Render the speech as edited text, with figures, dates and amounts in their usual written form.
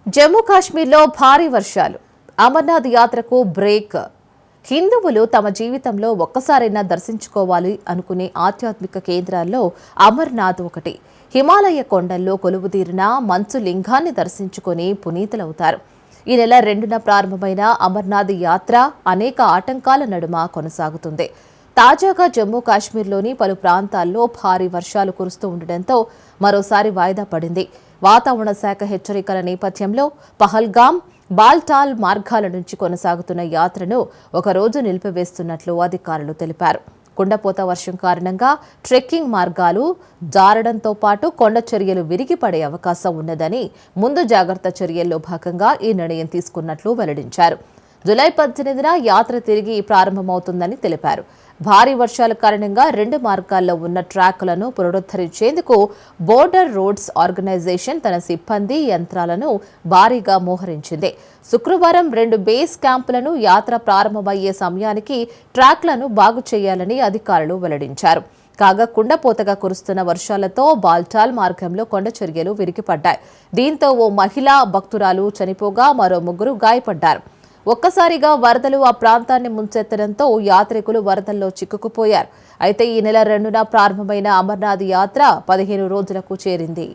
జమ్మూ కాశ్మీర్లో భారీ వర్షాలు, అమర్నాథ్ యాత్రకు బ్రేక్. హిందువులు తమ జీవితంలో ఒక్కసారైనా దర్శించుకోవాలి అనుకునే ఆధ్యాత్మిక కేంద్రాల్లో అమర్నాథ్ ఒకటి. హిమాలయ కొండల్లో కొలువుదీరిన మంచు లింగాన్ని దర్శించుకుని పునీతులవుతారు. ఈ నెల 2న ప్రారంభమైన అమర్నాథ్ యాత్ర అనేక ఆటంకాల నడుమ కొనసాగుతుంది. తాజాగా జమ్మూ కాశ్మీర్లోని పలు ప్రాంతాల్లో భారీ వర్షాలు కురుస్తూ ఉండటంతో మరోసారి వాయిదా పడింది. వాతావరణ శాఖ హెచ్చరికల నేపథ్యంలో పహల్గామ్, బాల్టాల్ మార్గాల నుంచి కొనసాగుతున్న యాత్రను ఒకరోజు నిలిపివేస్తున్నట్లు అధికారులు తెలిపారు. కుండపోత వర్షం కారణంగా ట్రెక్కింగ్ మార్గాలు జారడంతో పాటు కొండ చర్యలు విరిగిపడే అవకాశం ఉన్నదని ముందు జాగ్రత్త చర్యల్లో భాగంగా ఈ నిర్ణయం తీసుకున్నట్లు వెల్లడించారు. జూలై 18న యాత్ర తిరిగి ప్రారంభమవుతుందని తెలిపారు. భారీ వర్షాల కారణంగా 2 మార్గాల్లో ఉన్న ట్రాక్లను పునరుద్ధరించేందుకు బోర్డర్ రోడ్స్ ఆర్గనైజేషన్ తన సిబ్బంది, యంత్రాలను భారీగా మోహరించింది. శుక్రవారం 2 బేస్ క్యాంపులను యాత్ర ప్రారంభమయ్యే సమయానికి ట్రాక్లను బాగు చేయాలని అధికారులు వెల్లడించారు. కాగా కుండపోతగా కురుస్తున్న వర్షాలతో బాల్టాల్ మార్గంలో కొండ చర్యలు విరిగిపడ్డాయి. దీంతో ఓ మహిళా భక్తురాలు చనిపోగా మరో 3 గాయపడ్డారు. ఒక్కసారిగా వరదలు ఆ ప్రాంతాన్ని ముంచెత్తడంతో యాత్రికులు వరదల్లో చిక్కుకుపోయారు. అయితే ఈ నెల 2న ప్రారంభమైన అమర్నాథ్ యాత్ర 15 రోజులకు చేరింది.